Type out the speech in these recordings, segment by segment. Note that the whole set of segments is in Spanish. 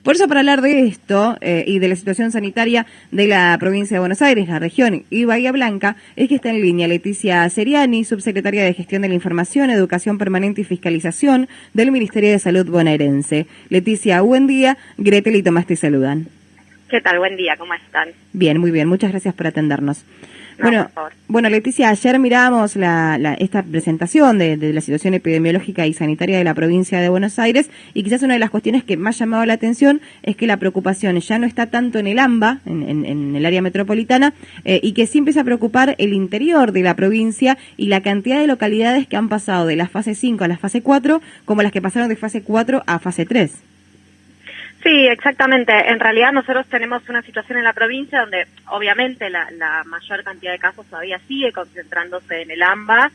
Por eso, para hablar de esto y de la situación sanitaria de la provincia de Buenos Aires, la región y Bahía Blanca, es que está en línea Leticia Seriani, subsecretaria de Gestión de la Información, Educación Permanente y Fiscalización del Ministerio de Salud bonaerense. Leticia, buen día. Gretel y Tomás te saludan. ¿Qué tal? Buen día, ¿cómo están? Bien, muy bien. Muchas gracias por atendernos. No, por favor. Bueno, Leticia, ayer mirábamos esta presentación de la situación epidemiológica y sanitaria de la provincia de Buenos Aires, y quizás una de las cuestiones que más llamado la atención es que la preocupación ya no está tanto en el AMBA, en el área metropolitana, y que sí empieza a preocupar el interior de la provincia y la cantidad de localidades que han pasado de la fase 5 a la fase 4, como las que pasaron de fase 4 a fase 3. Sí, exactamente. En realidad nosotros tenemos una situación en la provincia donde obviamente la mayor cantidad de casos todavía sigue concentrándose en el AMBA,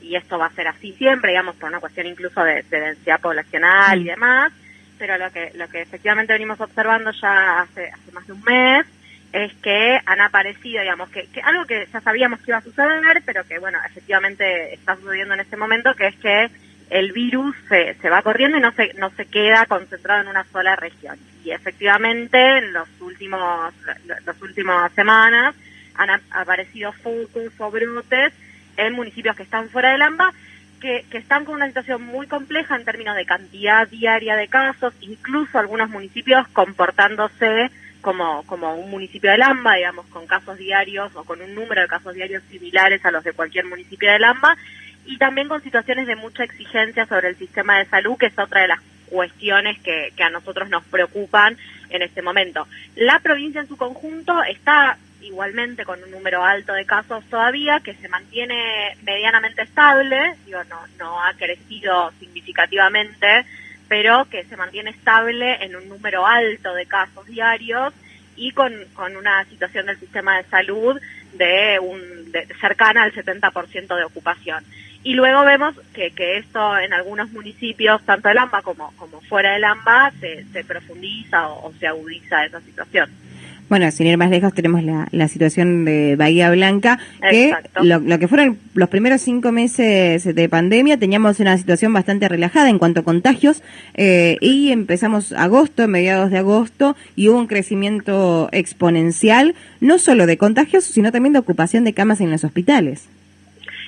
y esto va a ser así siempre, digamos, por una cuestión incluso de densidad poblacional y demás, pero lo que efectivamente venimos observando ya hace más de un mes es que han aparecido, digamos, que algo que ya sabíamos que iba a suceder, pero que, bueno, efectivamente está sucediendo en este momento, que es que el virus se va corriendo y no se queda concentrado en una sola región. Y efectivamente en las últimas semanas han aparecido focos o brotes en municipios que están fuera del AMBA, que están con una situación muy compleja en términos de cantidad diaria de casos, incluso algunos municipios comportándose como un municipio del AMBA, digamos, con casos diarios o con un número de casos diarios similares a los de cualquier municipio del AMBA, y también con situaciones de mucha exigencia sobre el sistema de salud, que es otra de las cuestiones que a nosotros nos preocupan en este momento. La provincia en su conjunto está igualmente con un número alto de casos todavía, que se mantiene medianamente estable, no ha crecido significativamente, pero que se mantiene estable en un número alto de casos diarios y con una situación del sistema de salud de cercana al 70% de ocupación. Y luego vemos que esto en algunos municipios, tanto del AMBA como fuera del AMBA, se profundiza o se agudiza esa situación. Bueno, sin ir más lejos, tenemos la situación de Bahía Blanca, que Exacto. lo que fueron los primeros 5 meses de pandemia, teníamos una situación bastante relajada en cuanto a contagios, y empezamos mediados de agosto, y hubo un crecimiento exponencial, no solo de contagios, sino también de ocupación de camas en los hospitales.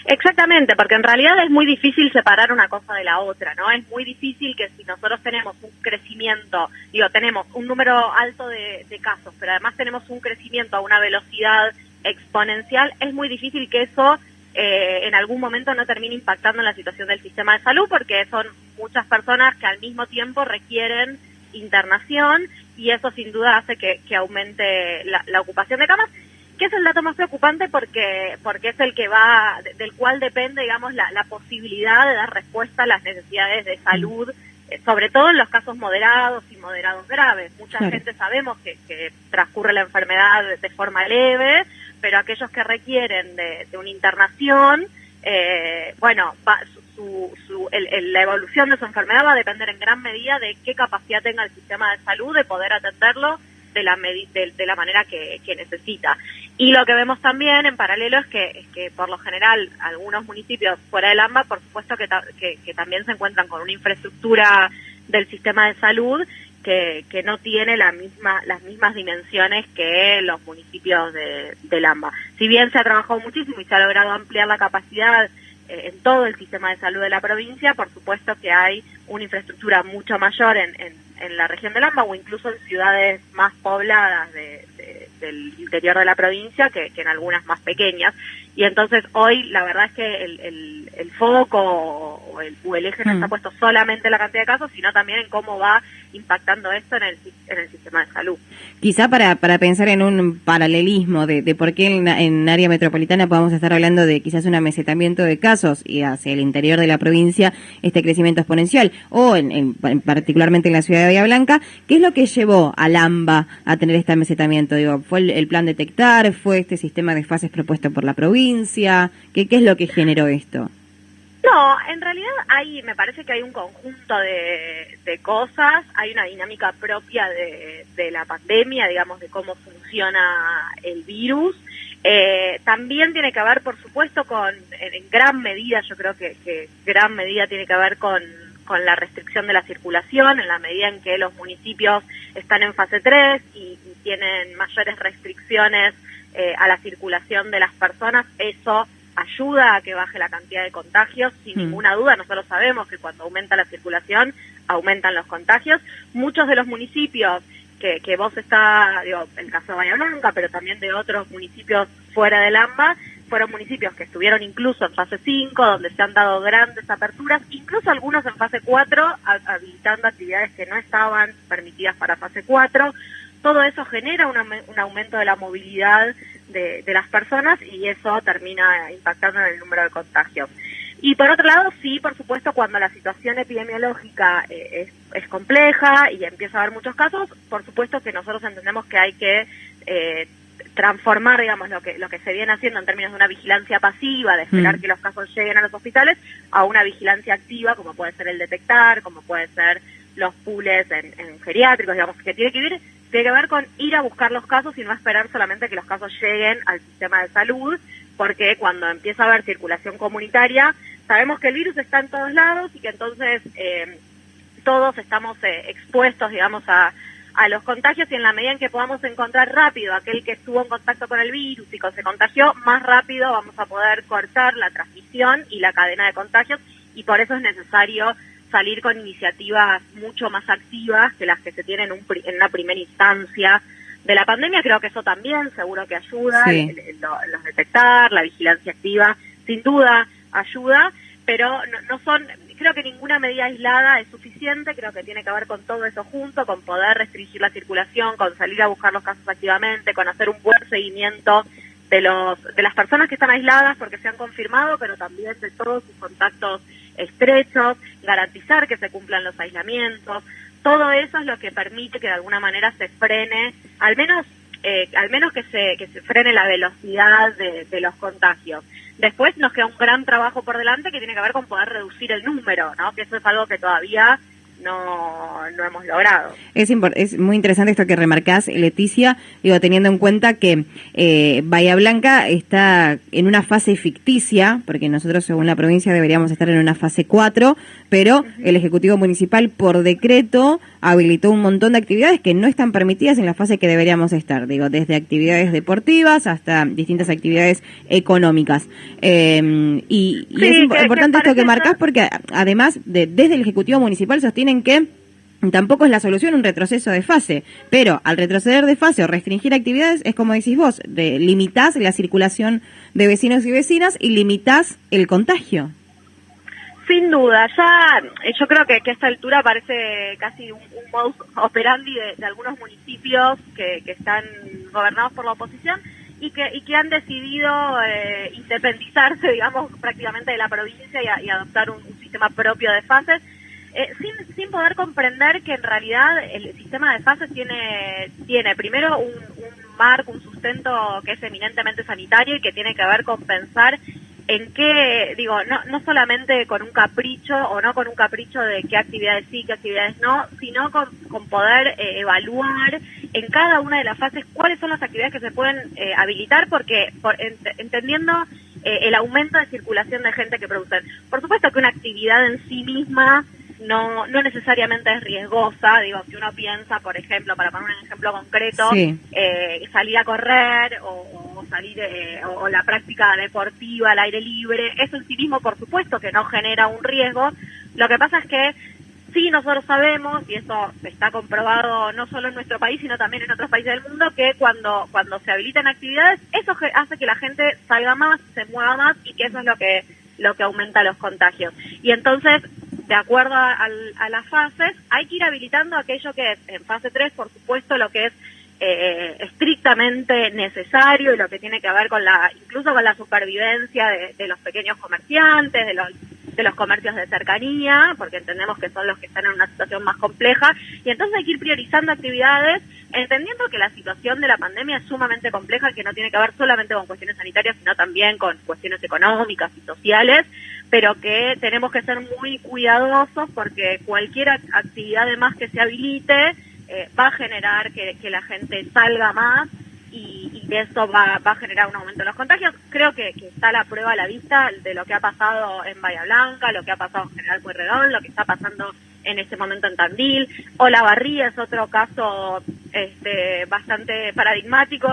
Exactamente, porque en realidad es muy difícil separar una cosa de la otra, ¿no? Es muy difícil que si nosotros tenemos un crecimiento, tenemos un número alto de casos, pero además tenemos un crecimiento a una velocidad exponencial, es muy difícil que eso en algún momento no termine impactando en la situación del sistema de salud, porque son muchas personas que al mismo tiempo requieren internación, y eso sin duda hace que aumente la ocupación de camas, que es el dato más preocupante porque es el que del cual depende, digamos, la posibilidad de dar respuesta a las necesidades de salud, sobre todo en los casos moderados y moderados graves. Mucha gente sabemos que transcurre la enfermedad de forma leve, pero aquellos que requieren de una internación, la evolución de su enfermedad va a depender en gran medida de qué capacidad tenga el sistema de salud de poder atenderlo de la manera que necesita. Y lo que vemos también en paralelo es que por lo general algunos municipios fuera del AMBA, por supuesto que también se encuentran con una infraestructura del sistema de salud que no tiene las mismas dimensiones que los municipios del AMBA. Si bien se ha trabajado muchísimo y se ha logrado ampliar la capacidad en todo el sistema de salud de la provincia, por supuesto que hay una infraestructura mucho mayor en la región del AMBA, o incluso en ciudades más pobladas del interior de la provincia que en algunas más pequeñas. Y entonces hoy la verdad es que el foco o el eje no está puesto solamente en la cantidad de casos, sino también en cómo va impactando esto en el sistema de salud. Quizá para pensar en un paralelismo de por qué en área metropolitana podamos estar hablando de quizás un amesetamiento de casos y hacia el interior de la provincia este crecimiento exponencial, o particularmente en la ciudad de Bahía Blanca, ¿qué es lo que llevó al AMBA a tener este amesetamiento? ¿Fue el plan detectar? ¿Fue este sistema de fases propuesto por la provincia? ¿Qué es lo que generó esto? No, en realidad me parece que hay un conjunto de cosas, hay una dinámica propia de la pandemia, digamos, de cómo funciona el virus. También tiene que ver, por supuesto, en gran medida, yo creo que gran medida tiene que ver con la restricción de la circulación, en la medida en que los municipios están en fase 3 y tienen mayores restricciones a la circulación de las personas, eso ayuda a que baje la cantidad de contagios, sin ninguna duda. Nosotros sabemos que cuando aumenta la circulación, aumentan los contagios. Muchos de los municipios que vos el caso de Bahía Blanca, pero también de otros municipios fuera del AMBA, fueron municipios que estuvieron incluso en fase 5, donde se han dado grandes aperturas, incluso algunos en fase 4, habilitando actividades que no estaban permitidas para fase 4. Todo eso genera un aumento de la movilidad de las personas y eso termina impactando en el número de contagios. Y por otro lado, sí, por supuesto, cuando la situación epidemiológica es compleja y empieza a haber muchos casos, por supuesto que nosotros entendemos que hay que transformar, digamos, lo que se viene haciendo en términos de una vigilancia pasiva, de esperar que los casos lleguen a los hospitales, a una vigilancia activa, como puede ser el detectar, como puede ser los pools en geriátricos, digamos, que tiene que ver con ir a buscar los casos y no esperar solamente que los casos lleguen al sistema de salud, porque cuando empieza a haber circulación comunitaria, sabemos que el virus está en todos lados y que entonces todos estamos expuestos, digamos, a los contagios, y en la medida en que podamos encontrar rápido aquel que estuvo en contacto con el virus y que se contagió, más rápido vamos a poder cortar la transmisión y la cadena de contagios, y por eso es necesario salir con iniciativas mucho más activas que las que se tienen en una primera instancia de la pandemia. Creo que eso también seguro que ayuda, sí. Los detectar, la vigilancia activa, sin duda ayuda, pero no son, creo que ninguna medida aislada es suficiente. Creo que tiene que ver con todo eso junto, con poder restringir la circulación, con salir a buscar los casos activamente, con hacer un buen seguimiento de las personas que están aisladas porque se han confirmado, pero también de todos sus contactos estrechos, garantizar que se cumplan los aislamientos. Todo eso es lo que permite que de alguna manera se frene, al menos que se frene la velocidad de los contagios. Después nos queda un gran trabajo por delante que tiene que ver con poder reducir el número, ¿no? Que eso es algo que todavía no hemos logrado. Es muy interesante esto que remarcás, Leticia, teniendo en cuenta que Bahía Blanca está en una fase ficticia, porque nosotros según la provincia deberíamos estar en una fase 4, pero el Ejecutivo Municipal por decreto habilitó un montón de actividades que no están permitidas en la fase que deberíamos estar, desde actividades deportivas hasta distintas actividades económicas. Y sí, es importante esto que marcás, porque además desde el Ejecutivo Municipal sostienen que tampoco es la solución un retroceso de fase, pero al retroceder de fase o restringir actividades es como decís vos, limitás la circulación de vecinos y vecinas y limitás el contagio. Sin duda, yo creo que a esta altura parece casi un modus operandi de algunos municipios que están gobernados por la oposición y que han decidido independizarse, digamos, prácticamente de la provincia y adoptar un sistema propio de fases, sin poder comprender que en realidad el sistema de fases tiene primero un marco, un sustento que es eminentemente sanitario y que tiene que ver con pensar en qué, no solamente con un capricho o no con un capricho de qué actividades sí, qué actividades no, sino con poder evaluar en cada una de las fases cuáles son las actividades que se pueden habilitar, porque entendiendo el aumento de circulación de gente que producen. Por supuesto que una actividad en sí misma no necesariamente es riesgosa, si uno piensa, por ejemplo, para poner un ejemplo concreto, sí, salir a correr o salir o la práctica deportiva al aire libre, eso en sí mismo por supuesto que no genera un riesgo. Lo que pasa es que sí, nosotros sabemos, y eso está comprobado no solo en nuestro país, sino también en otros países del mundo, que cuando se habilitan actividades, eso hace que la gente salga más, se mueva más, y que eso es lo que aumenta los contagios. Y entonces, de acuerdo a las fases, hay que ir habilitando aquello que es, en fase 3, por supuesto, lo que es estrictamente necesario y lo que tiene que ver incluso con la supervivencia de los pequeños comerciantes, de los comercios de cercanía, porque entendemos que son los que están en una situación más compleja, y entonces hay que ir priorizando actividades, entendiendo que la situación de la pandemia es sumamente compleja, que no tiene que ver solamente con cuestiones sanitarias, sino también con cuestiones económicas y sociales, pero que tenemos que ser muy cuidadosos porque cualquier actividad de más que se habilite va a generar que la gente salga más y eso va a generar un aumento de los contagios. Creo que está la prueba a la vista de lo que ha pasado en Bahía Blanca, lo que ha pasado en General Pueyrredón, lo que está pasando en este momento en Tandil. Olavarría es otro caso bastante paradigmático.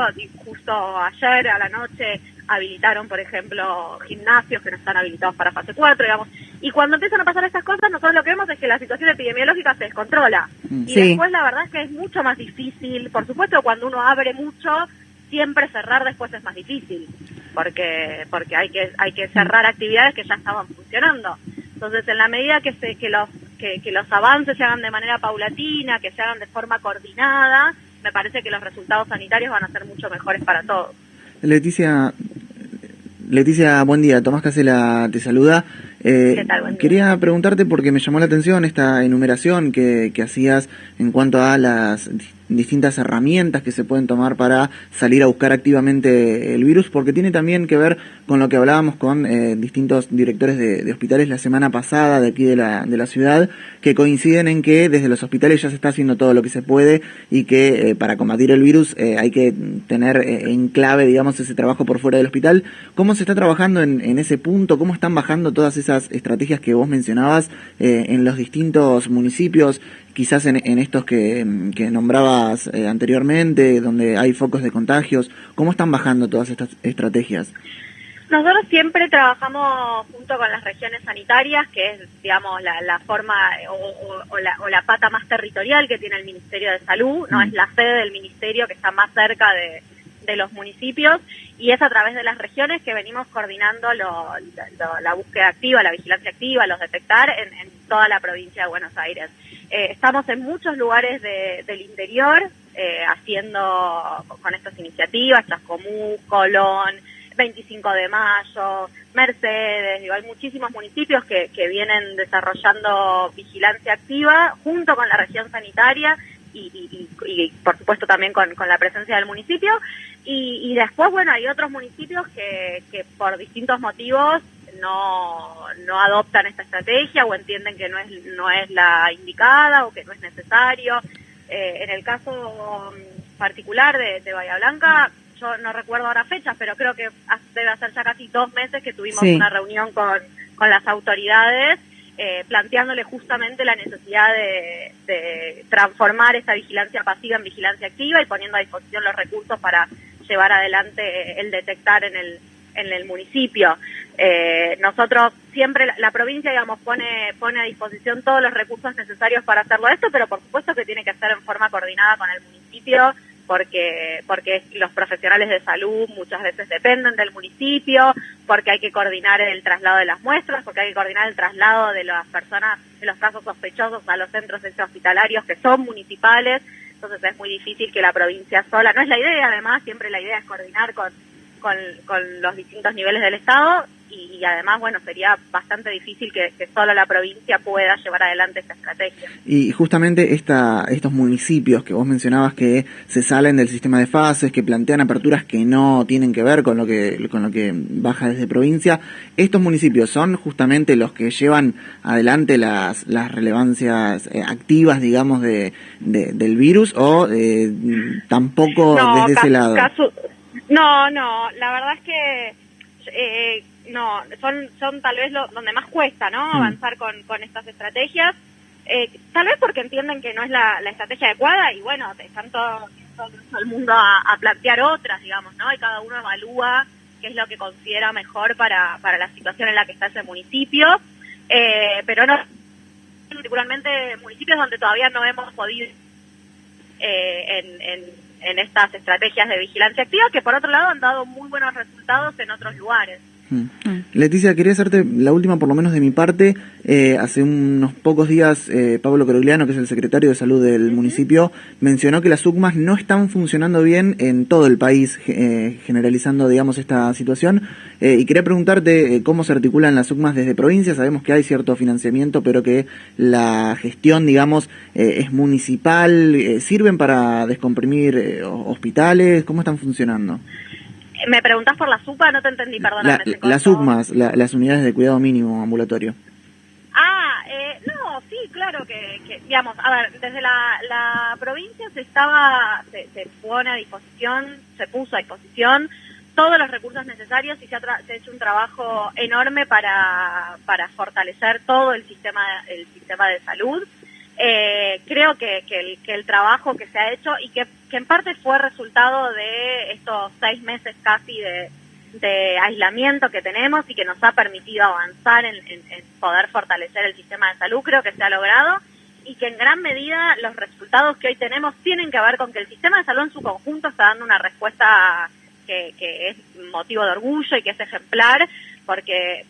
Justo ayer a la noche habilitaron, por ejemplo, gimnasios que no están habilitados para fase 4, digamos. Y cuando empiezan a pasar estas cosas, nosotros lo que vemos es que la situación epidemiológica se descontrola. Y después la verdad es que es mucho más difícil. Por supuesto, cuando uno abre mucho, siempre cerrar después es más difícil, porque hay que cerrar actividades que ya estaban funcionando. Entonces, en la medida que los avances se hagan de manera paulatina, que se hagan de forma coordinada, me parece que los resultados sanitarios van a ser mucho mejores para todos. Leticia, buen día. Tomás Casela te saluda. ¿Qué tal? Buen día. Quería preguntarte porque me llamó la atención esta enumeración que hacías en cuanto a las distintas herramientas que se pueden tomar para salir a buscar activamente el virus, porque tiene también que ver con lo que hablábamos con distintos directores de hospitales la semana pasada de aquí de la ciudad, que coinciden en que desde los hospitales ya se está haciendo todo lo que se puede y que para combatir el virus hay que tener en clave, digamos, ese trabajo por fuera del hospital. ¿Cómo se está trabajando en ese punto? ¿Cómo están bajando todas esas estrategias que vos mencionabas en los distintos municipios, quizás en estos que nombrabas anteriormente, donde hay focos de contagios? ¿Cómo están bajando todas estas estrategias? Nosotros siempre trabajamos junto con las regiones sanitarias, que es, digamos, la forma o la pata más territorial que tiene el Ministerio de Salud, no es la sede del ministerio que está más cerca de los municipios, y es a través de las regiones que venimos coordinando la búsqueda activa, la vigilancia activa, los detectar en toda la provincia de Buenos Aires. Estamos en muchos lugares del interior haciendo con estas iniciativas, Chascomús, Colón, 25 de Mayo, Mercedes, hay muchísimos municipios que vienen desarrollando vigilancia activa junto con la región sanitaria y por supuesto también con la presencia del municipio. Y después, bueno, hay otros municipios que por distintos motivos no adoptan esta estrategia o entienden que no es la indicada o que no es necesario. En el caso particular de Bahía Blanca, yo no recuerdo ahora fechas, pero creo que debe hacer ya casi 2 meses que tuvimos una reunión con las autoridades planteándole justamente la necesidad de transformar esta vigilancia pasiva en vigilancia activa y poniendo a disposición los recursos para llevar adelante el detectar en el municipio. Nosotros siempre, la provincia, digamos, pone a disposición todos los recursos necesarios para hacerlo esto, pero por supuesto que tiene que ser en forma coordinada con el municipio, porque los profesionales de salud muchas veces dependen del municipio, porque hay que coordinar el traslado de las muestras, porque hay que coordinar el traslado de las personas, de los casos sospechosos a los centros hospitalarios que son municipales. Entonces es muy difícil que la provincia sola, no es la idea, además, siempre la idea es coordinar con los distintos niveles del Estado y además, bueno, sería bastante difícil que solo la provincia pueda llevar adelante esta estrategia. Y justamente estos municipios que vos mencionabas que se salen del sistema de fases, que plantean aperturas que no tienen que ver con lo que baja desde provincia, ¿estos municipios son justamente los que llevan adelante las relevancias activas, digamos, del virus o tampoco desde ese lado? No, la verdad es que no, son tal vez donde más cuesta, ¿no? Avanzar con estas estrategias, tal vez porque entienden que no es la estrategia adecuada y bueno, están todo el mundo a plantear otras, digamos, ¿no? Y cada uno evalúa qué es lo que considera mejor para la situación en la que está ese municipio, pero no, particularmente municipios donde todavía no hemos podido en estas estrategias de vigilancia activa, que por otro lado han dado muy buenos resultados en otros lugares. Leticia, quería hacerte la última, por lo menos de mi parte. Hace unos pocos días, Pablo Corogliano, que es el secretario de Salud del municipio, mencionó que las UCMAS no están funcionando bien en todo el país, generalizando, digamos, esta situación. Y quería preguntarte cómo se articulan las UCMAS desde provincia. Sabemos que hay cierto financiamiento, pero que la gestión, digamos, es municipal. ¿Sirven para descomprimir hospitales? ¿Cómo están funcionando? ¿Me preguntás por la SUPA? No te entendí, perdóname. Las UCMAS, las unidades de cuidado mínimo ambulatorio. No, sí, claro que digamos, a ver, desde la provincia se pone a disposición, se puso a disposición todos los recursos necesarios y se ha hecho un trabajo enorme para fortalecer todo el sistema de salud. Creo que el trabajo que se ha hecho y que en parte fue resultado de estos 6 meses casi de aislamiento que tenemos y que nos ha permitido avanzar en poder fortalecer el sistema de salud, creo que se ha logrado y que en gran medida los resultados que hoy tenemos tienen que ver con que el sistema de salud en su conjunto está dando una respuesta que es motivo de orgullo y que es ejemplar, porque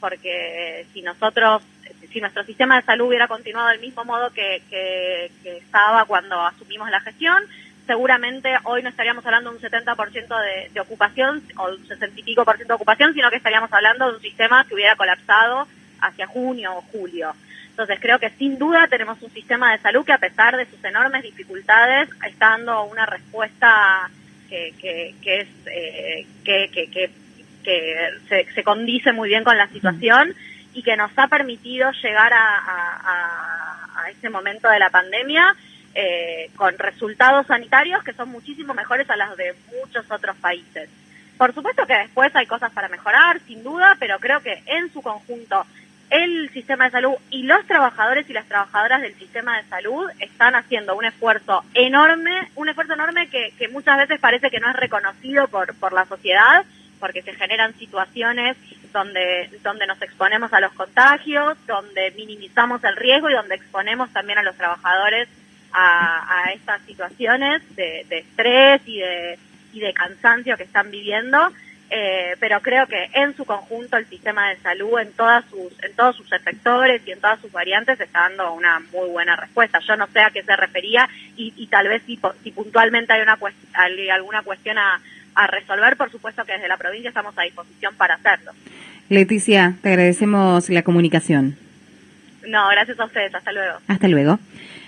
si nuestro sistema de salud hubiera continuado del mismo modo que estaba cuando asumimos la gestión, seguramente hoy no estaríamos hablando de un 70% de ocupación o un 60 y pico % de ocupación, sino que estaríamos hablando de un sistema que hubiera colapsado hacia junio o julio. Entonces creo que sin duda tenemos un sistema de salud que a pesar de sus enormes dificultades está dando una respuesta que se condice muy bien con la situación y que nos ha permitido llegar a este momento de la pandemia con resultados sanitarios que son muchísimo mejores a los de muchos otros países. Por supuesto que después hay cosas para mejorar, sin duda, pero creo que en su conjunto el sistema de salud y los trabajadores y las trabajadoras del sistema de salud están haciendo un esfuerzo enorme que muchas veces parece que no es reconocido por la sociedad, porque se generan situaciones donde nos exponemos a los contagios, donde minimizamos el riesgo y donde exponemos también a los trabajadores a estas situaciones de estrés y de cansancio que están viviendo, pero creo que en su conjunto el sistema de salud en todos sus efectores y en todas sus variantes está dando una muy buena respuesta. Yo no sé a qué se refería y tal vez si puntualmente hay alguna cuestión a resolver, por supuesto que desde la provincia estamos a disposición para hacerlo. Leticia, te agradecemos la comunicación. No, gracias a ustedes. Hasta luego. Hasta luego.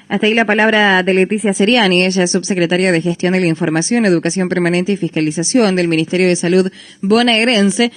Hasta ahí la palabra de Leticia Seriani, ella es subsecretaria de Gestión de la Información, Educación Permanente y Fiscalización del Ministerio de Salud bonaerense.